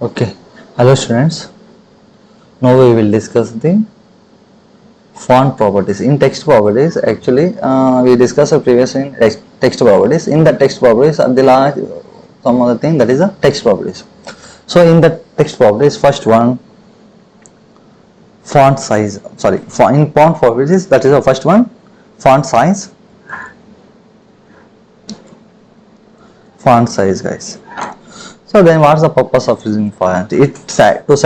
Okay, hello students. Now we will discuss the font properties. In text properties, actually, we discussed previously in text properties. In the text properties, there are some other thing that is the text properties. So in the text properties, first one, font size. Sorry, in font properties, that is the first one, font size. Font size, guys. So then, what's the purpose of using font? It's to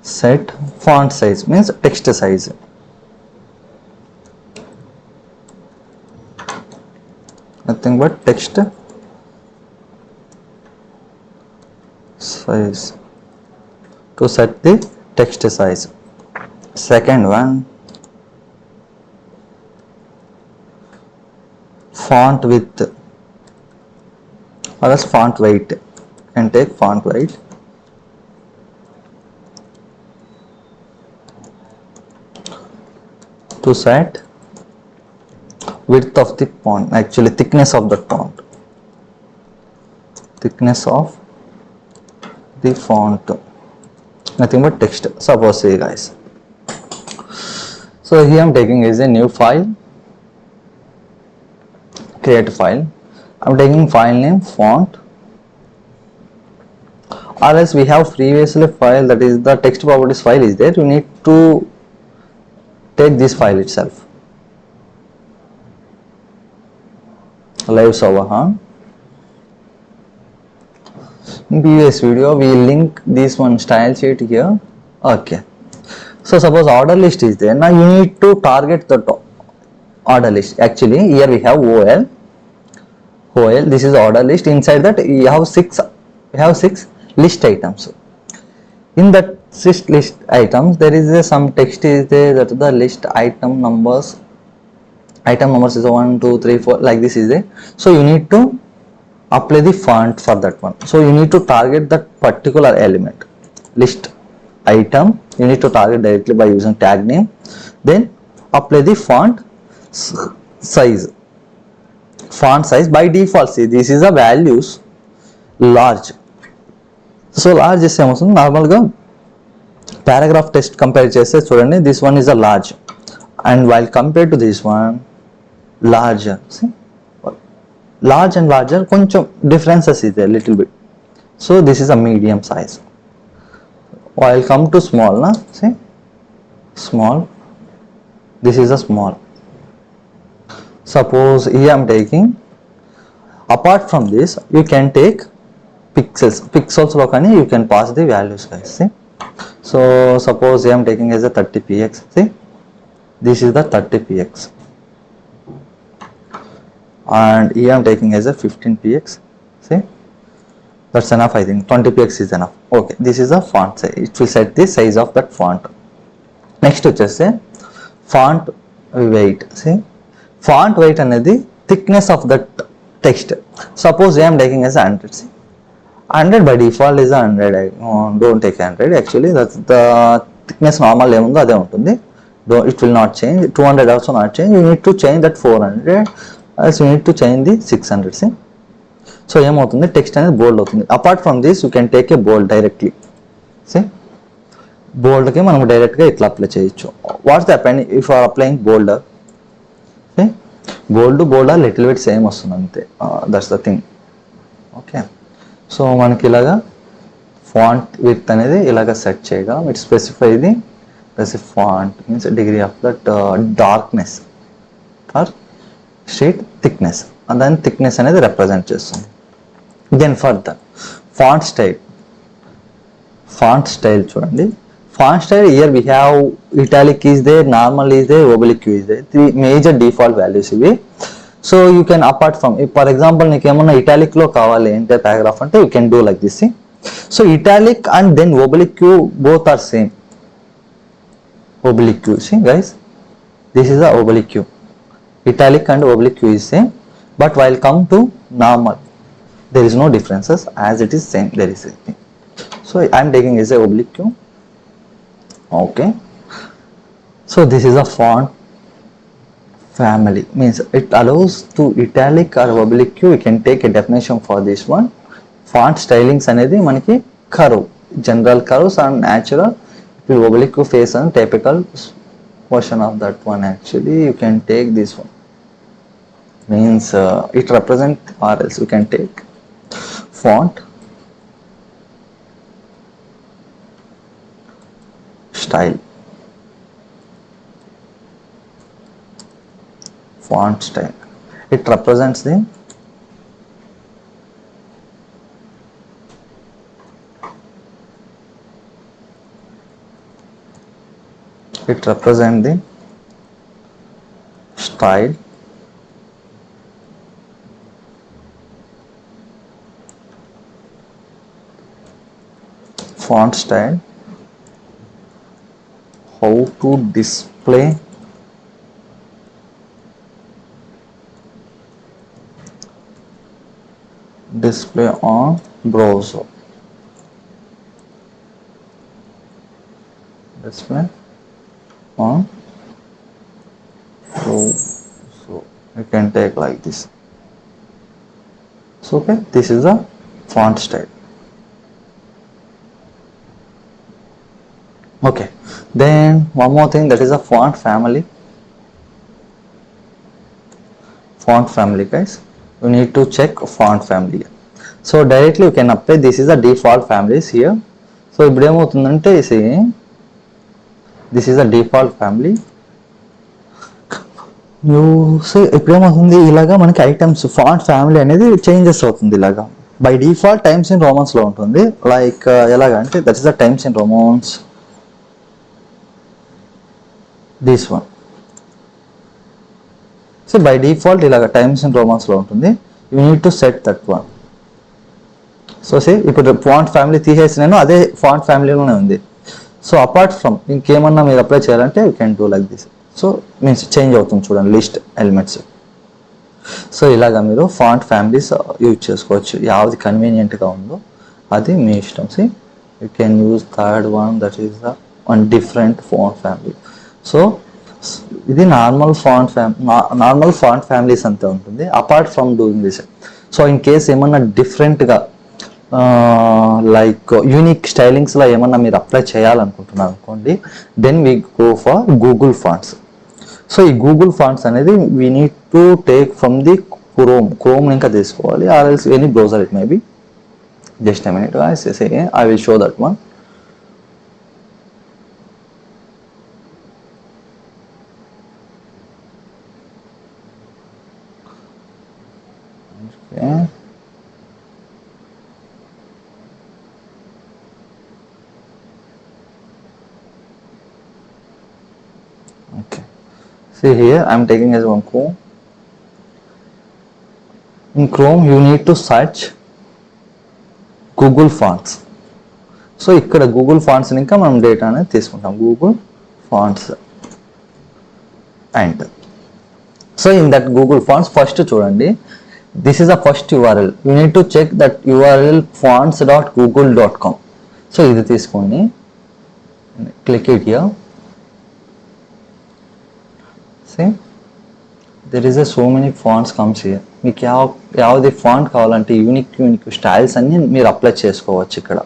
set font size means text size. Nothing but text size, to set the text size. Second one, font width or as font weight. Can take font weight. To set width of the font, actually thickness of the font. Thickness of the font. Nothing but text. Suppose say guys. So here I am taking is a new file. Create file. I am taking file name font, or else we have previously file, that is the text properties file is there. You need to take this file itself. Live server. In previous video we link this one style sheet here. Okay. So suppose order list is there. Now you need to target the order list. Actually here we have OL. This is order list. Inside that you have six list items. In that 6 list items there is some text is there, that the list item numbers. Item numbers is 1, 2, 3, 4 like this is there. So you need to apply the font for that one. So you need to target that particular element. List item you need to target directly by using tag name. Then apply the font size. Font size by default, see this is a values large. So large is ఏమవుతుంది, నార్మల్గా paragraph text compare చేస్తే చూడండి, this one is a large, and while compared to this one larger, see large and larger కొంచెం differences is there little bit. So this is a medium size. While come to small, na see small, this is a small. Suppose here I am taking, apart from this you can take pixels lo kani you can pass the values guys. See, so suppose I am taking as a 30px. See, this is the 30px, and here I am taking as a 15px. See, that's enough. I think 20px is enough. Okay, this is the font size. It will set the size of that font. Next వచ్చేసి font weight. See, font weight అనేది thickness of that text. Suppose I am taking as 100. See, 100 by default is 100. Don't take 100. Actually that's the thickness normal ఏముందో అదే ఉంటుంది. It will not change. 200 also not change. You need to change that 400. Else you need to change the 600. See, so ఏమవుతుంది, text అనేది bold అవుతుంది. Apart from this you can take a bold directly. See, బోల్డ్కి మనం డైరెక్ట్గా ఇట్లా apply చేయొచ్చు. What's the applying if or applying bold? Bold little bit same వస్తుంది అంతే. That's the thing. Okay, so మనకి ఇలాగా ఫాంట్ విడ్త్ అనేది ఇలాగ సెట్ చేయగా it specify the font means degree of that darkness or sheet thickness, దాని thickness అనేది represent చేస్తుంది. దెన్ ఫర్దర్ ఫాంట్ స్టైల్ చూడండి. Font style here we have italic is there, normal is there, oblique is there. 3 major default values ఇవి. So you can apart from, for example నీకు ఏమన్నా italic లో కావాలి అంటే paragraph అంటే you can do like this. So italic and then oblique both are same. Oblique see guys, this is the oblique. Italic and oblique is same, but while come to normal there is no differences, as it is same, there is a thing. So I am taking as a oblique. Okay, so this is a font family, means it allows to italic or oblique. We can take a definition for this one. Font stylings అనేది మనకి curve, general curves and natural oblique face and typical portion of that one. Actually you can take this one, means it represent, or else you can take font style, font style, it represents the style, font style, how to display on browser, display on so you can take like this. So okay, this is the font style. Okay, then one more thing, that is a font family. Font family, guys, you need to check font family. So directly you can apply, this is the default families here. So ఇప్పుడు ఏమవుతుందంటే this is a default family. ఇప్పుడు ఏమవుతుంది, ఇలాగా మనకి items font family అనేది changes అవుతుంది. ఇలాగా by default times in Romans లో ఉంటుంది. లైక్ ఎలాగంటే that is the times in Romans, this one. So by default ఇలాగ టైమ్స్ ఇన్ రోమన్స్ లో ఉంటుంది. You need to set that one. So ఇప్పుడు ఫాంట్ ఫ్యామిలీ తీసేసి నేను అదే ఫాంట్ ఫ్యామిలీలోనే ఉంది. సో అపార్ట్ ఫ్రమ్ ఇంకేమన్నా మీరు అప్లై చేయాలంటే you can do like this. So means change అవుతుంది చూడండి లిస్ట్ ఎలిమెంట్స్. సో ఇలాగా మీరు ఫాంట్ ఫ్యామిలీస్ యూజ్ చేసుకోవచ్చు, యావది కన్వీనియంట్గా ఉందో అది మీ ఇష్టం. You can use third one, that is the one different font family. So ఇది నార్మల్ ఫాంట్ ఫ్యామిలీస్ అంతే ఉంటుంది apart from doing this. So in case ఏమన్నా డిఫరెంట్గా లైక్ యూనిక్ స్టైలింగ్స్లో ఏమన్నా మీరు అప్లై చేయాలనుకుంటున్నారు అనుకోండి, then we go for Google fonts. So ఈ గూగుల్ ఫాంట్స్ అనేది we need to take from the Chrome ఇంకా తీసుకోవాలి, or else any browser it may be. Just a minute guys, I will show that one. Okay. Okay. See here, I am taking as one Chrome. In Chrome, you need to search Google Fonts. So ఇక్కడ Google fonts ఇంకా మనం data అనేది తీసుకుంటాం, Google fonts and. So in that Google fonts first చూడండి, this is the first URL. You need to check that URL fonts.google.com. So ఇది తీసుకోండి, click it here. See, there is so many fonts comes here. మీకు యావది font కావాలంటే unique styles అన్ని మీరు apply చేసుకోవచ్చు ఇక్కడ.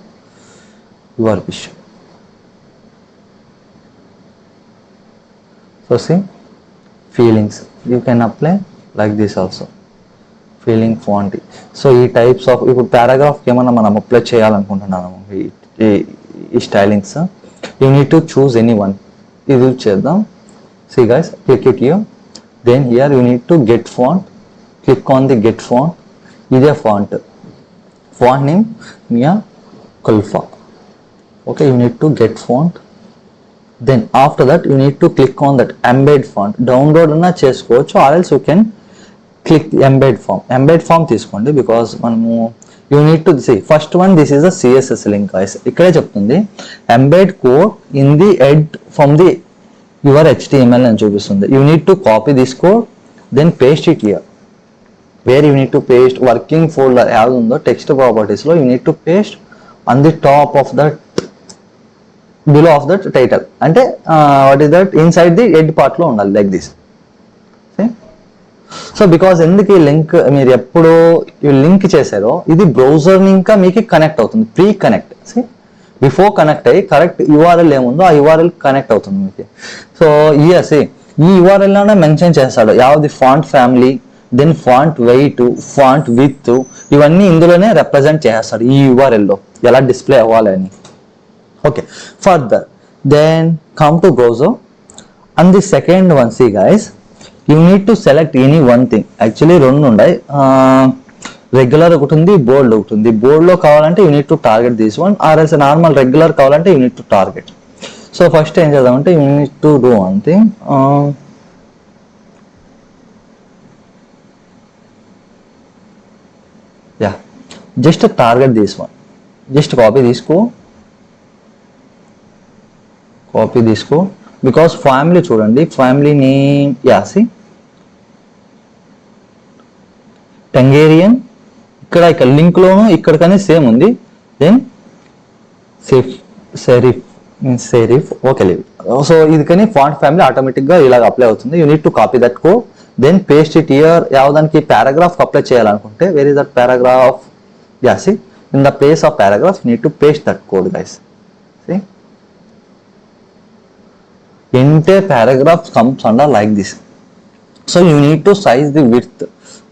Your wish. So see, feelings you can apply like this also, feeling font. So ఈ టైప్స్ ఆఫ్, ఇప్పుడు పారాగ్రాఫ్కి ఏమన్నా మనం అప్లై చేయాలనుకుంటున్నాము ఈ stylings, you need to choose any one. ఇది చేద్దాం. See guys, click it here. Then here you need to get font. Click on the get font. Either font name Mia Khalifa. Okay, you need to get font. Then after that you need to click on that embed font. Download na chesukochu, or else you can click embed form తీసుకోండి. because మనము you need to see first one, this is a CSS link guys. ఇక్కడే చెప్తుంది embed code in the head from the your HTML అని చూపిస్తుంది. You need to copy this code, then paste it here. Where you need to paste working folder as ఉందో text ప్రాపర్టీస్లో you need to paste on the top of that, below of that title. అంటే what is that, inside the head పార్ట్లో ఉండాలి like this. So because ఎందుకు ఈ link మీరు ఎప్పుడు ఈ లింక్ చేశారో ఇది బ్రౌజర్ ఇంకా మీకు కనెక్ట్ అవుతుంది, ప్రీ కనెక్ట్. బిఫోర్ కనెక్ట్ అయ్యి కరెక్ట్ యూఆర్ఎల్ ఏముందో ఆ యూఆర్ఎల్ కనెక్ట్ అవుతుంది మీకు. సో ఈ యూఆర్ఎల్ లోనే మెన్షన్ చేస్తాడు యావది font family, then font weight, font width, ఇవన్నీ ఇందులోనే రిప్రజెంట్ చేస్తాడు ఈ యూఆర్ఎల్ లో ఎలా డిస్ప్లే అవ్వాలని. Okay, further then come to browser and the second one, see guys, you need to select any one thing. Actually రెండు ఉన్నాయి, రెగ్యులర్ ఒకటి ఉంది, బోల్డ్ ఒకటి ఉంది. బోల్డ్ లో కావాలంటే you need to target this one, or else normal regular కావాలంటే you need to target. So first ఏం చేద్దామంటే you need to do one thing, yeah just target this one, just copy తీసుకో బికాస్ ఫ్యామిలీ చూడండి, family name యాసి Tangerine, ఇక్కడ link లోను ఇక్కడ కానీ సేమ్ ఉంది. Then serif okay leave. So ఇది కానీ ఫాంట్ ఫ్యామిలీ ఆటోమేటిక్ గా ఇలాగ అప్లై అవుతుంది. You need to copy that code, then paste it here. యావదానికి పారాగ్రాఫ్ అప్లై చేయాలనుకుంటే వేర్ ఇస్ దట్ పారాగ్రాఫ్, యాసి in the place of paragraph you need to paste that code guys. See, entire paragraph comes under like this. So you need to size the width.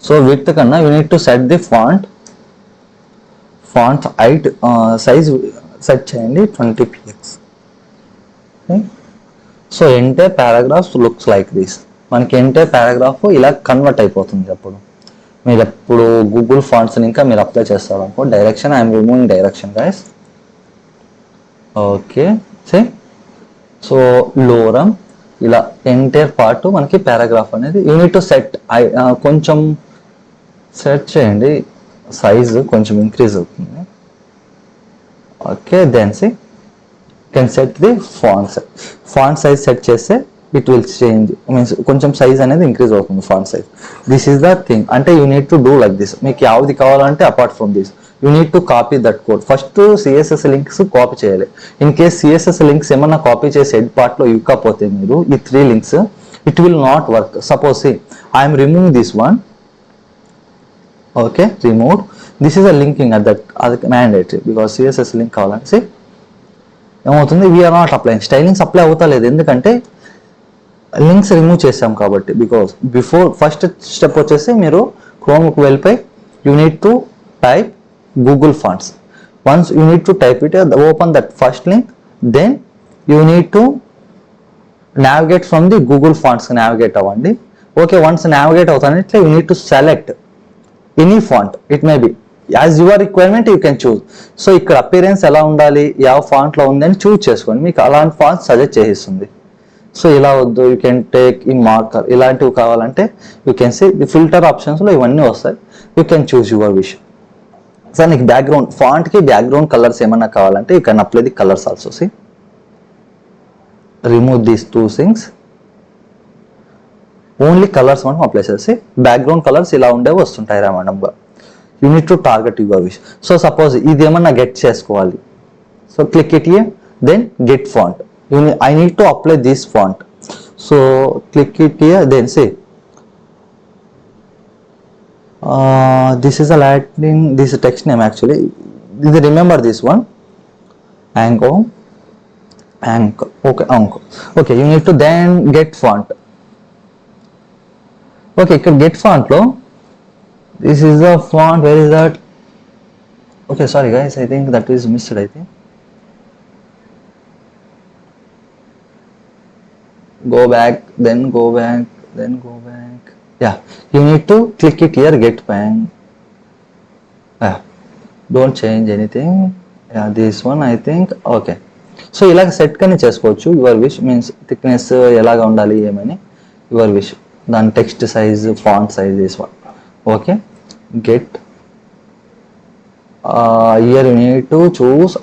So width kanna you need to set the font height size set cheyandi 20 px. Okay. So entire paragraph looks like this. మనకి entire paragraph ఇలా convert అయిపోతుంది. అప్పుడు మీరు ఎప్పుడు Google fonts ఇంకా మీరు apply చేస్తారు అనుకో, direction I'm removing direction guys. Okay, say so lorem ఇలా ఎంటైర్ పార్ట్ మనకి పారాగ్రాఫ్ అనేది యూనిట్ టు సెట్, కొంచెం సెట్ చేయండి, సైజ్ కొంచెం ఇంక్రీజ్ అవుతుంది. Okay, then see can set the font size set చేస్తే ఇట్ విల్ చేంజ్, మీన్స్ కొంచెం size అనేది ఇంక్రీజ్ అవుతుంది font size. This is the thing, అంటే you need to do like this. మీకు యావది కావాలంటే apart from this you need to copy that code. First CSS links copy చేయాలి. In case CSS links ఏమన్నా copy చేసి head part లో ఇవ్వకపోతే మీరు ఈ 3 links it will not work. Suppose I'm removing this one, okay remove, this is a linking at that, అది mandatory because CSS link కావాలని ఏమవుతుంది, we are not applying, stylings apply అవుతలేదు ఎందుకంటే లింక్స్ రిమూవ్ చేసాం కాబట్టి. బికాస్ బిఫోర్ ఫస్ట్ స్టెప్ వచ్చేసి మీరు క్రోమ్కి వెళ్ళిపోయి you need to type Google fonts. Once you need to type it, open that first link, then you need to navigate from the Google fonts, navigate avandi. Okay, once navigate avutanitle you need to select any font, it may be as your requirement you can choose. So ikkada appearance ela undali, yav font lo undi ani choose cheskondi, meeku alanti font suggest cheyistundi. So ila oddu, you can take in marker, ilantivi kavalante you can see the filter options lo ivanni vastayi, you can choose your wish. So నీకు background ఫాంట్కి background colours ఏమన్నా కావాలంటే you can apply the colours also. See remove these 2 things, only colours మనం apply చేసి background colours ఇలా ఉండేవి వస్తుంటాయి రామండంగా. You need to target your wish. So suppose ఇది ఏమన్నా గెట్ చేసుకోవాలి, so click it here, then get font. I need to apply this font, so click it here, then say this is a Latin, this is text name actually. Remember this one, Anchor. Okay, you need to then get font. Okay, you can get font lo, this is the font, where is that? Okay, sorry guys, I think that is missed, I think. Go back, then go back. Yeah, you need to click it here, get bang. Yeah, don't change anything. Yeah, this one I think. Okay, so ilaga set kani chesukochu, your wish, means thickness elaga undali emani your wish, then text size, font size, this one. Okay, get here you need to choose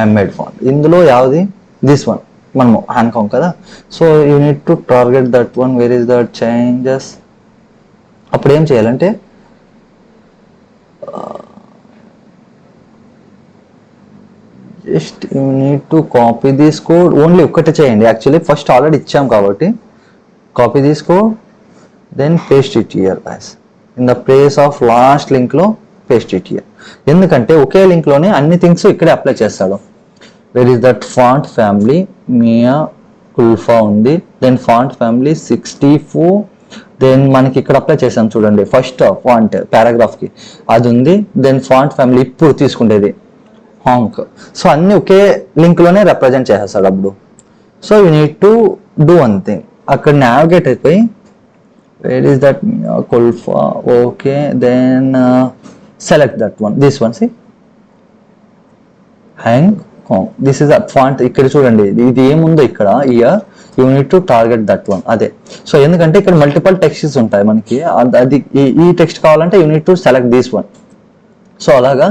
embed font. Indulo yavadi, this one మనము హ్యాంకాంగ్ కదా. So you need to target that one, wear is that changes. అప్పుడు ఏం చేయాలంటే just you need to copy this code, only ఒక్కటే చేయండి. Actually first already ఇచ్చాం కాబట్టి copy this code, then paste it here guys. In the place of last link లో paste it here. ఎందుకంటే ఒకే link లోనే అన్ని థింగ్స్ ఇక్కడే అప్లై చేస్తాడు. Where is that font family Mea Culpa ఉంది, దెన్ ఫాంట్ ఫ్యామిలీ 64, దెన్ మనకి ఇక్కడ apply చేసాం చూడండి ఫస్ట్ ఫాంట్ పారాగ్రాఫ్ కి అది ఉంది, దెన్ ఫాంట్ ఫ్యామిలీ ఇప్పుడు తీసుకుండేది హాంక్. సో అన్ని ఒకే లింక్ లోనే రిప్రజెంట్ చేసేస్తాడు అప్పుడు. So you need to do one thing, అక్కడ నావిగేట్ అయిపోయి where is that Culpa, okay then select that one, this one సి హ్యాంగ్ కాంగ్, దిస్ ఇస్ అ ఫాంట్. ఇక్కడ చూడండి ఇది ఏముందో ఇక్కడ here you need to target that one అదే. సో ఎందుకంటే ఇక్కడ మల్టిపల్ టెక్స్ట్స్ ఉంటాయి మనకి, అది ఈ టెక్స్ట్ కావాలంటే you need to select this one. So అలాగా,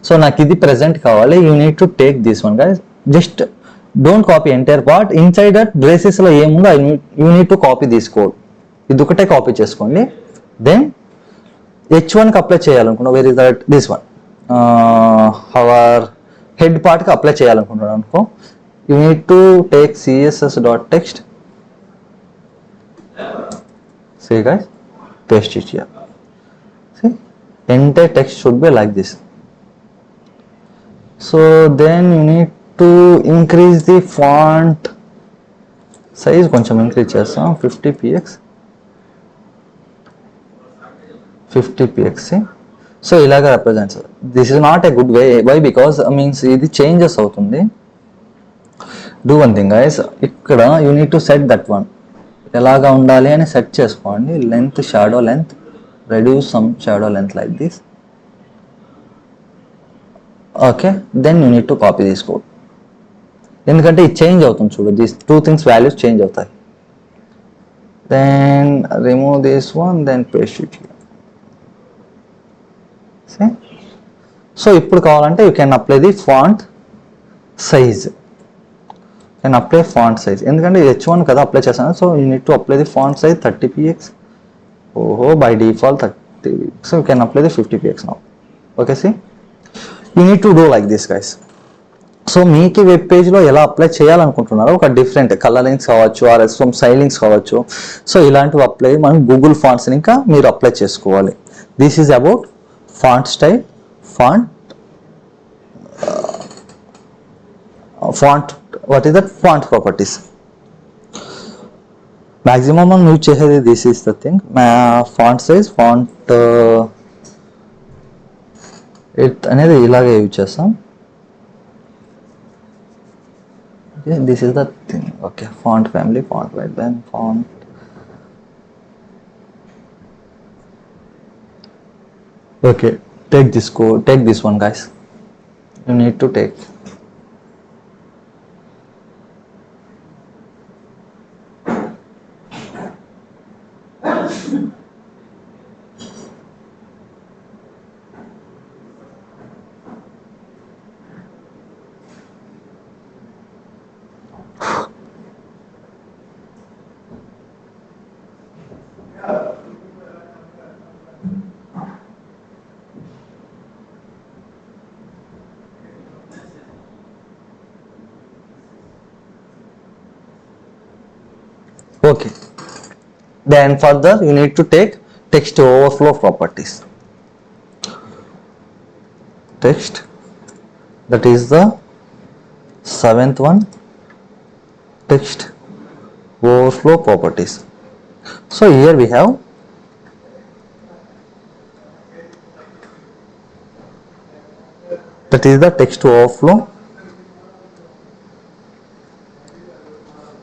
సో నాకు ఇది ప్రెసెంట్ కావాలి, you need to take this one guy's. Just don't copy entire part, inside that braces లో ఏముందో you need to copy this code, ఇది ఒకటే copy చేసుకోండి. Then H1 కి అప్లై చేయాలనుకున్నా, wear is that this one hour head part కి apply చేయాలనుకుంటున్నాను అనుకో, you need to take css.text, see guys, paste it here. See, entire text should be like this. So then you need to increase the font size, కొంచెం increase చేస్తాం 50px. So ఇలాగా represents. This is not a good way, why because means ఇది changes అవుతుంది. Do one thing guys, ఇక్కడ you need to set that one ఎలాగా ఉండాలి అని set చేసుకోండి. Length, shadow length, reduce some shadow length like this. Okay, then you need to copy this code, ఎందుకంటే ఇది change అవుతుంది చూడు, these two things values change అవుతాయి. Then remove this one, then paste it. So ఇప్పుడు కావాలంటే you can apply the font size, can apply font size, ఎందుకంటే H1 కదా apply చేస్తాను. So you need to apply the font size 30px. ఓహో, by default 30, so you can apply the 50px now. Okay, see you need to do like this guys. So మీకు web పేజ్లో ఎలా apply చేయాలనుకుంటున్నారో ఒక different colourings కావచ్చు, ఆర్ఎస్ from stylings కావచ్చు, so ఇలాంటివి అప్లై మనం గూగుల్ ఫాంట్స్ని ఇంకా మీరు అప్లై చేసుకోవాలి. This is about font style, font what is that, font properties. maximum మనం యూజ్ చేసేది this is the thing, font size, font it అనేది ఇలాగే యూజ్ చేస్తాం. okay, this is the thing. okay, font family, font right, then font. Okay, take this code, take this one guys, you need to take. Okay, then further you need to take text overflow properties. Text, that is the 7th one, text overflow properties. So here we have that is the text overflow.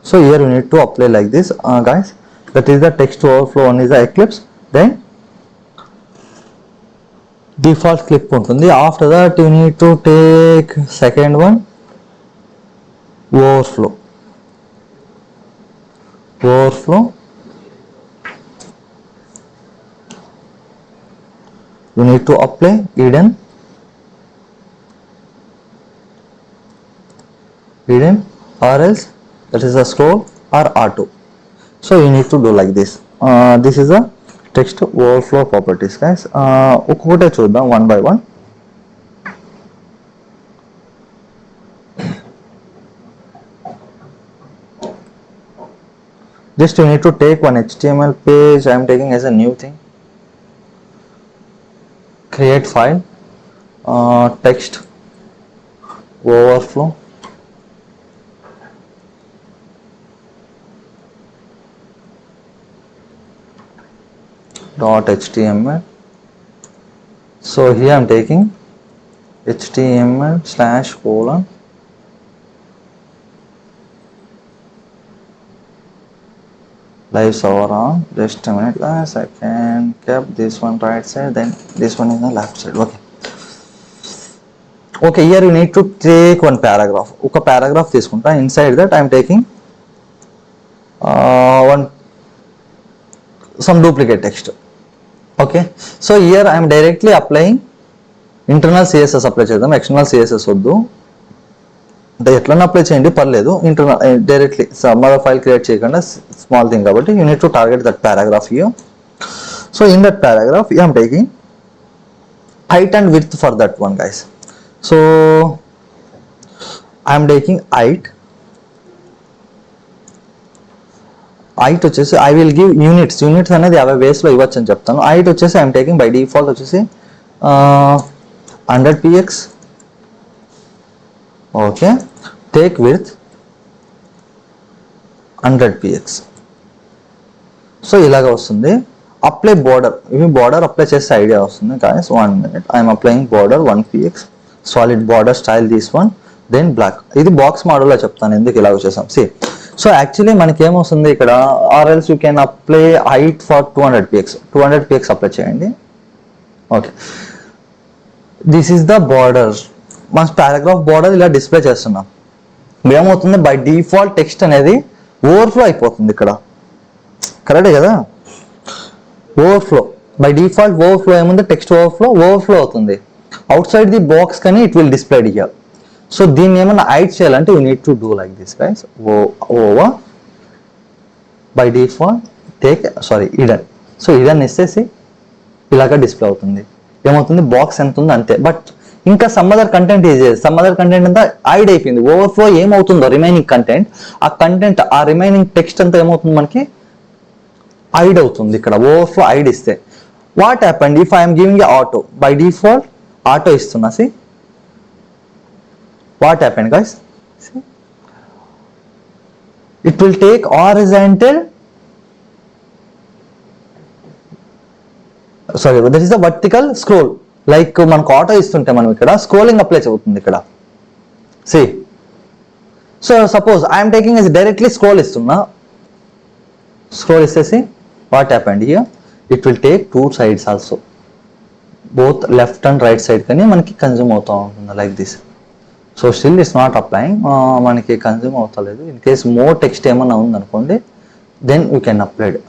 So here you need to apply like this guys, that is the text overflow one is the Eclipse, then default clip ఉంటుంది. After that you need to take second one, overflow. You need to apply hidden or else that is a scroll or R2. So you need to do like this. This is a text overflow properties guys. ఒక్కొక్కటే చూద్దాం one by one. Just you need to take one HTML page. I am taking as a new thing. Create file, text overflow, .html. So here I am taking HTML/: live server on. Just a minute guys, I can keep this one right side, then this one is the left side. Okay, here you need to take one paragraph. Oka paragraph తీసుకుంటా. Inside that I am taking some duplicate text. Okay, so here I am directly applying internal CSS apply చేద్దాం. External CSS వద్దు. అంటే ఎట్లన్నా apply చేయండి పర్లేదు. Internal directly మరో file create చేయకుండా small thing కాబట్టి you need to target that paragraph here. So in that paragraph I am taking height and width for that one guys. So I am taking height వచ్చేసి I will give units అనేది 50 వేస్లో ఇవ్వచ్చు అని చెప్తాను. height వచ్చేసి I am taking by default వచ్చేసి 100 px. Okay, take width 100 px. So ఇలాగ వస్తుంది. Apply border, ఇవి బోర్డర్ అప్లై చేస్తే ఐడియా వస్తుంది guys. 1 minute I'm applying border 1 px, solid border style this one, then black. ఇది బాక్స్ మోడల్లో చెప్తాను ఎందుకు ఇలా వచ్చేసాం. సి సో యాక్చువల్లీ మనకి ఏమొస్తుంది ఇక్కడ, or else you can apply height for 200 px. 200 px apply చేయండి. Okay, this is the border. మన పారాగ్రాఫ్ బార్డర్ ఇలా డిస్ప్లే చేస్తున్నాం. ఏమవుతుంది, బై డిఫాల్ట్ టెక్స్ట్ అనేది ఓవర్ఫ్లో అయిపోతుంది ఇక్కడ. కరెక్టే కదా, ఓవర్ఫ్లో బై డిఫాల్ట్ ఓవర్ఫ్లో ఏముంది, టెక్స్ట్ ఓవర్ఫ్లో అవుతుంది. అవుట్ సైడ్ ది బాక్స్ కానీ it will displayed here. So దీన్ని ఏమన్నా హైడ్ చేయాలంటే you need to do like this guys. Over by default take ఇడన్. So ఇడన్ ఇచ్చేసి ఇలాగ డిస్ప్లే అవుతుంది. ఏమవుతుంది, బాక్స్ ఎంత ఉంది అంతే. బట్ ఇంకా సమ్ అదర్ కంటెంట్ అంతా హైడ్ అయిపోయింది. ఓవర్ఫ్లో ఏమవుతుందో రిమైనింగ్ కంటెంట్, ఆ రిమైనింగ్ టెక్స్ట్ అంతా ఏమవుతుంది మనకి హైడ్ అవుతుంది. ఇక్కడ ఓవర్ఫ్లో హైడ్ ఇస్తే what happened if I'm giving a auto, by default auto ఇస్తున్నా. See what happened guys, it will take horizontal, that is the vertical scroll. Like మనకు auto ఇస్తుంటే మనం ఇక్కడ స్క్రోలింగ్ అప్లై అవుతుంది ఇక్కడ. See so suppose I'm taking as directly scroll ఇస్తున్నా. Scroll ఇచ్చేసి what happened here, it will take 2 sides also, both left and right side కానీ మనకి కన్జ్యూమ్ అవుతూ ఉంటుంది like this. So still it's not applying, మనకి consume అవుతలేదు. In case more text ఏమన్నా ఉందనుకోండి, then you can applied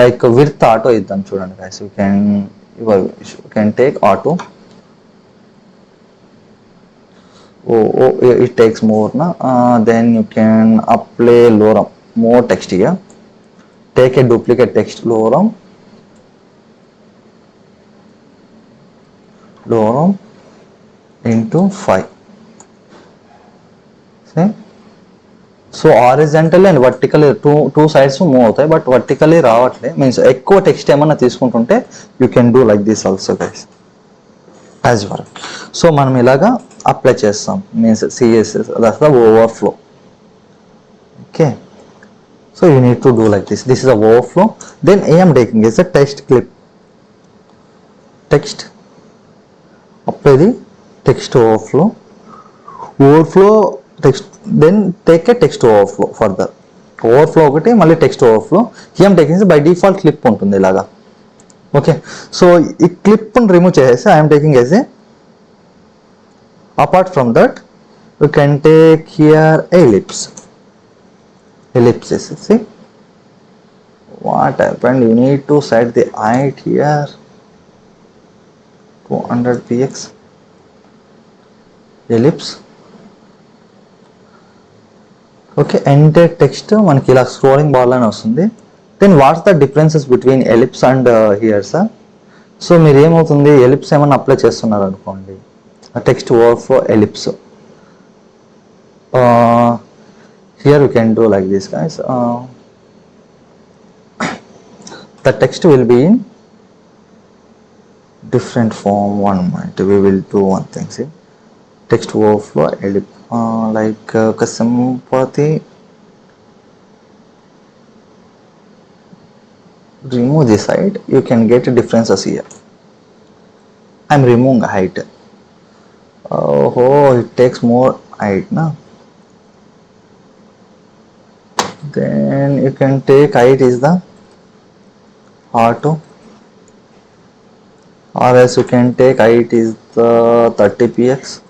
like with auto ఇద్దాం. చూడండి guys, you can take auto. it takes more na, then you can apply lorem, more text here. Take a duplicate text, lorem into 5. See, so horizontally and vertically two sides move అవుతాయి, but vertically రావట్లే. Means ఎక్కువ text ఏమన్నా తీసుకుంటుంటే you can do like this also guys as per. So మనం ఇలాగా apply చేస్తాం, means CSS, that's the overflow. Okay, so you need to do like this. This is the overflow. Then I am taking is a text clip. Text, apply the text overflow text, then take a text overflow further. Overflow ఒకటి, మళ్ళీ text overflow. I am taking by default clip ఉంటుంది ఇలాగా. Okay, so ఈ clip remove చేసేసి I am taking as a, apart from that you can take here ellipses. See what happened, you need to set the height here 200 px, ellipse. Okay, enter text మనకి ఇలా scrolling bar అని వస్తుంది. Then what's the differences between ellipse and here sir. So మీరు ఏమవుతుంది, ellipse ఏమన్నా apply చేస్తున్నారు అనుకోండి, text overflow ellipse. Here you can do like this guys. the text will be in different form. One minute, we will do one thing. See, text overflow edit, like Kasambati. Remove this height, you can get differences here. I'm removing height. Oh, it takes more height now. Then you can take height is the auto, or else you can take height is the 30px.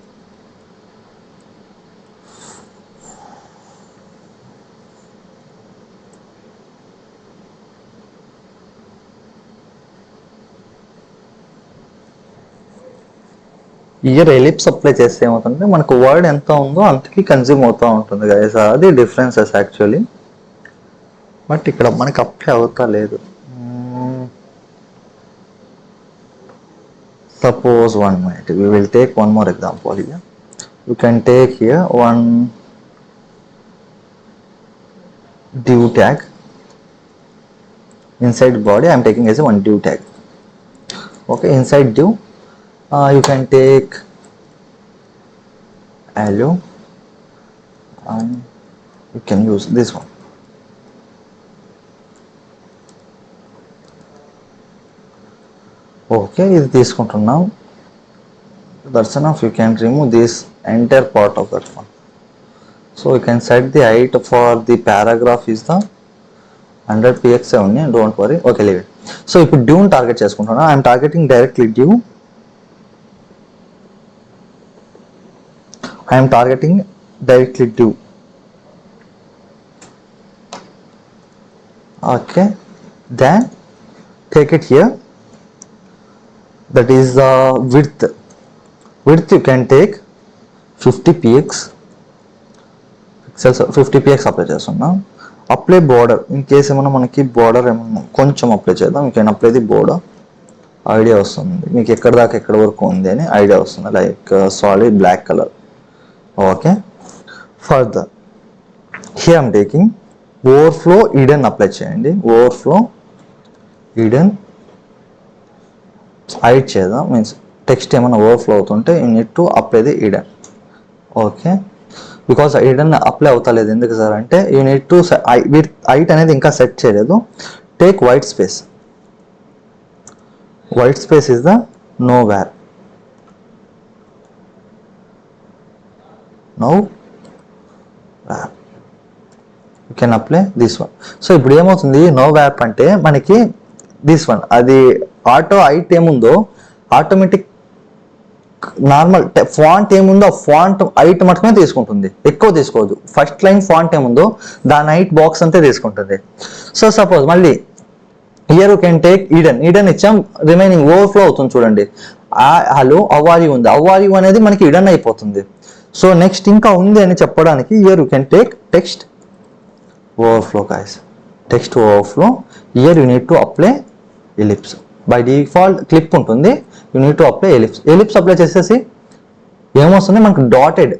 Year ellipse apply చేస్తే ఏమవుతుందంటే మనకు word ఎంత ఉందో అంతకి consume అవుతూ ఉంటుంది guys, అది differences actually. But ఇక్కడ మనకి అప్లై అవుతా లేదు. Suppose 1 minute, we will take one more example here. You can take here one div tag inside body. I am taking as a one div tag. Okay, inside div you can take allo and you can use this one. Okay, ఇది తీసుకుంటున్నాం. That's enough. You can remove this entire part of that one. So you can set the height for the paragraph is the 100px only, don't worry. Okay, leave it. So ఇప్పుడు div target చేసుకుంటున్నా. I am targeting directly div. I am targeting directly div. Okay, then take it here. That is the width. Width you can take 50px. Pixels 50px apply చేస్తున్నాం. Apply border, in case ఏమన్నా మనకి border ఏమన్నా కొంచెం apply చేద్దాం. You can apply the border. Idea వస్తుంది మీకు ఎక్కడ దాకా ఎక్కడ వరకు ఉంది అని ఐడియా వస్తుంది. Like solid black colour. Okay, further here I'm taking overflow hidden apply చేయండి. ఓవర్ఫ్లో ఈడెన్ హైడ్ చేద్దాం. మీన్స్ టెక్స్ట్ ఏమైనా ఓవర్ఫ్లో అవుతుంటే you need to apply the hidden. Okay, because hidden apply అవుతలేదు ఎందుకు సార్ అంటే యూ నీడ్ టు హైట్ అనేది ఇంకా set చేయలేదు. Take white space. White space is the know where. Know where you can apply this one. So ఇప్పుడు ఏమవుతుంది, no వ్యాప్ అంటే మనకి దిస్ వన్ అది ఆటో హైట్ ఏముందో ఆటోమేటిక్ నార్మల్ ఫాంట్ ఏముందో ఆ ఫాంట్ హైట్ మటుకునే తీసుకుంటుంది, ఎక్కువ తీసుకోవద్దు. ఫస్ట్ లైన్ ఫాంట్ ఏముందో దాని హైట్ బాక్స్ అంతే తీసుకుంటుంది. సో సపోజ్ మళ్ళీ here you can take Eden. Eden ఇచ్చాం, రిమైనింగ్ ఓవర్ఫ్లో అవుతుంది చూడండి. హలో అవ్వాలి ఉంది, అవ్వాలి అనేది మనకి ఈడెన్ అయిపోతుంది. సో నెక్స్ట్ ఇంకా ఉంది అని చెప్పడానికి here you can take text overflow guys. Text overflow here you need to apply ellipse. By default clip ఉంటుంది, you need to apply ellipse. Ellipse apply చేసేసి ఏమొస్తుంది మనకు dotted.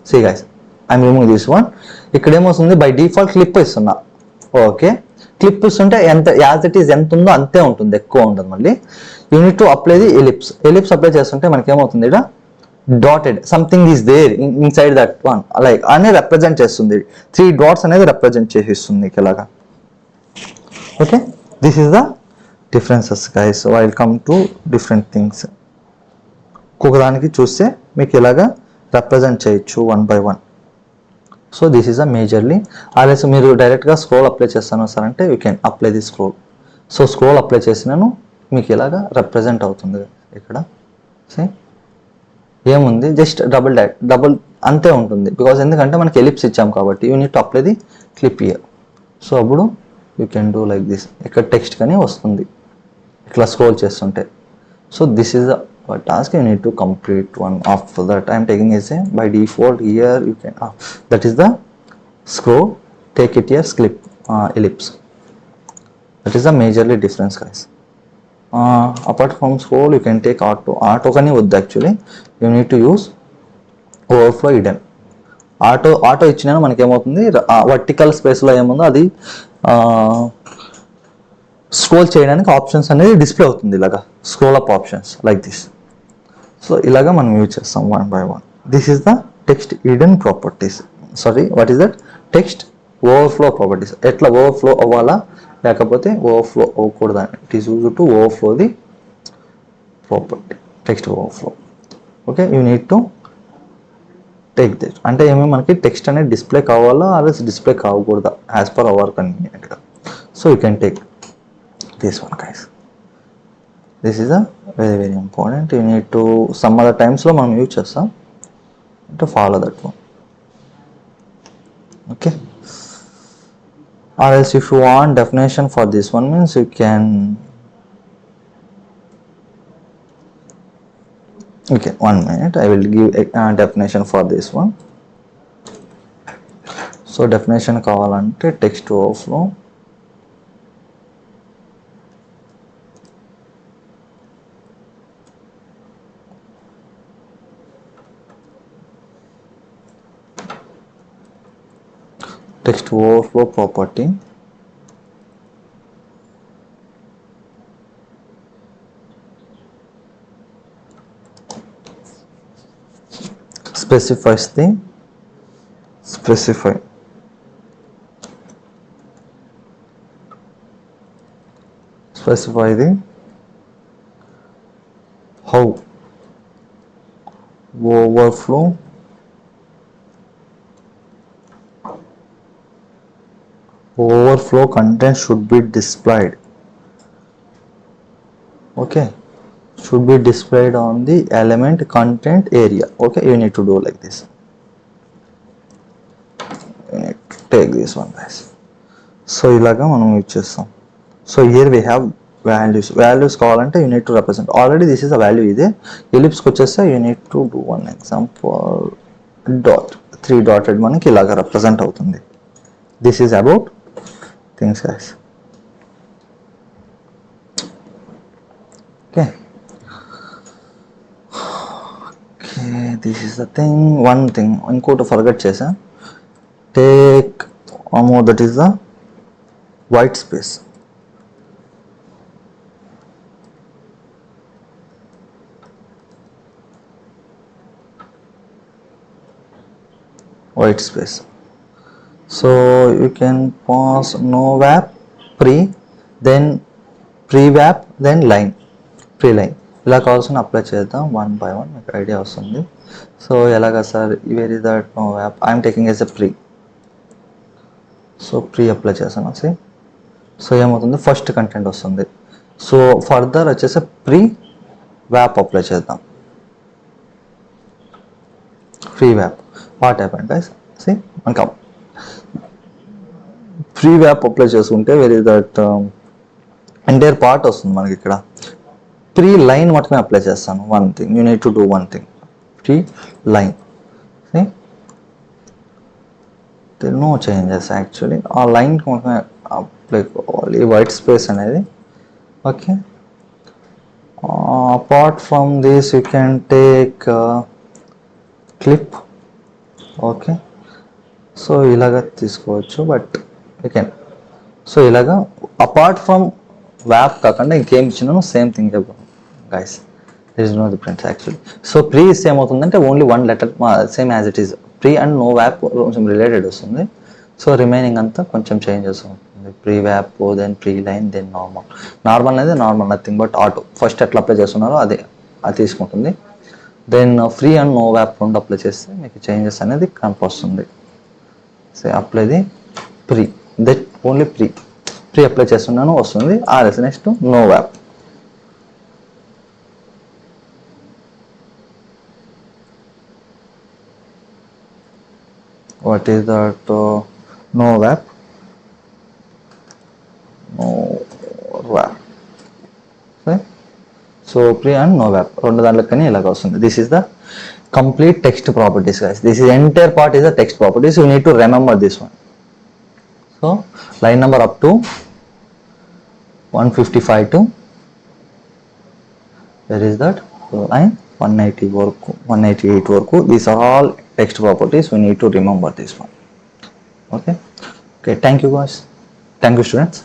See guys I'm remove this one. ఇక్కడ ఏమొస్తుంది by default clip ఇస్తున్నా. Okay, clip ఇస్తుంటే ఎంత as it is ఎంత ఉందో అంతే ఉంటుంది, ఎక్కువ ఉంటుంది. మళ్ళీ you need to apply the ellipse. Ellipse apply చేస్తుంటే మనకి ఏమవుతుంది, ఇక్కడ dotted something is there inside that one like అనేది రిప్రజెంట్ చేస్తుంది. 3 dots అనేది రిప్రజెంట్ చేసిస్తుంది ఇలాగా. Okay, this is the differences guys. So I'll come to different things. ఒక్కొక్కదానికి చూస్తే మీకు ఇలాగా రిప్రజెంట్ చేయొచ్చు 1 by 1. So this is a majorly. అలాగే మీరు డైరెక్ట్గా స్క్రోల్ అప్లై చేస్తాను సార్ అంటే you can apply the scroll. So scroll apply చేసినాను మీకు ఇలాగా రిప్రజెంట్ అవుతుంది. ఇక్కడ సే ఏముంది జస్ట్ డబుల్ అంతే ఉంటుంది. బికాజ్ ఎందుకంటే మనకి ఎలిప్స్ ఇచ్చాం కాబట్టి you need to apply the clip here. So అప్పుడు you can do like this. ఇక్కడ టెక్స్ట్ కానీ వస్తుంది ఇట్లా స్క్రోల్ చేస్తుంటే. So this is the task you need to complete one. After that I am taking as a by default here you can that is the scroll. Take it here clip ellipse. That is the majorly difference guys. Apart from scroll you can take auto kani వద్దు actually. You need to use overflow hidden. Auto ఇచ్చినా మనకి ఏమవుతుంది vertical స్పేస్లో ఏముందో అది scroll చేయడానికి options అనేది display అవుతుంది ఇలాగా, scroll up options like this. So ఇలాగా మనం యూజ్ చేస్తాం one by one. This is the text hidden properties, sorry what is that, text overflow properties. ఎట్లా ఓవర్ఫ్లో అవ్వాలా లేకపోతే ఓవర్ఫ్లో అవ్వకూడదా, it is use to overflow the property, text overflow. Okay, you need to take this. అంటే ఏమేమి మనకి టెక్స్ట్ అనేది display కావాలా అదర్స్ డిస్ప్లే కావకూడదా యాజ్ పర్ అవర్ కన్వీనియంట్గా. So you can take this one guys. This is a very very important. You need to some other times lo manam use chestam to follow that one. Okay, or else if you want definition for this one means you can, okay, 1 minute I will give a definition for this one. So definition kavalante text overflow, text overflow property, specifies the specify the how overflow content should be displayed. Okay, should be displayed on the element content area. Okay, you need to do like this. You need to take this one guys. So ilaga manam use chestam. So here we have values కావాలంటే you need to represent. Already this is a value ide. Ellipse కి వచ్చేస్తే you need to do one example dot, 3 dotted మనకి ఇలాగా represent అవుతుంది. This is about things guys. Okay, this is the thing. One thing ఇంకోటి forget చేసా, take one more, that is the white space. So you can pass no wrap pre, then pre-wrap, then line, pre-line. ఇలా కావాల్సిన apply చేద్దాం one by one, మీకు idea వస్తుంది. So ఎలాగా sir, where is that no wrap, I'm taking as a pre. So pre apply చేస్తాను see. So ఏమవుతుంది, first content వస్తుంది. So further వచ్చేసి ప్రీ వ్యాప్ అప్లై చేద్దాం, pre wrap. What happened guys, see మనకి pre wrap apply చేసుకుంటే where is that entire part వస్తుంది మనకి. ఇక్కడ ప్రీ లైన్ మాత్రమే అప్లై చేస్తాను. One thing you need to do, one thing, pre line, no changes actually. ఆ లైన్కి మాత్రమే అప్లై కావాలి వైట్ స్పేస్ అనేది. Okay, apart from this you can take clip. Okay, so ఇలాగ తీసుకోవచ్చు, బట్ యూ కెన్. సో ఇలాగా apart from wrap కాకుండా ఇంకేం ఇచ్చినాను same thing guys, there is no difference actually. So pre ఇస్తే ఏమవుతుందంటే only one letter same as it is, pre and no wrap కొంచెం related వస్తుంది. సో రిమైనింగ్ అంతా కొంచెం చేంజెస్ ఉంటుంది. Pre wrap, then pre line, then normal అనేది normal, nothing but auto. First ఎట్లా అప్లై చేస్తున్నారో అది తీసుకుంటుంది. Then pre and no wrap రెండు అప్లై చేస్తే మీకు చేంజెస్ అనేది కనిపిస్తుంది. So apply the pre, that only pre apply చేస్తున్నాను వస్తుంది. As next no wrap. What is that no wrap, so pre and no wrap రెండు దాంట్లో కానీ ఇలాగ వస్తుంది. This is the complete text properties guys. This is entire part is the text properties. You need to remember this one. So line number up to 155 to where is that line 180 work 188 work. These are all text properties. We need to remember this one. Okay, thank you guys, thank you students.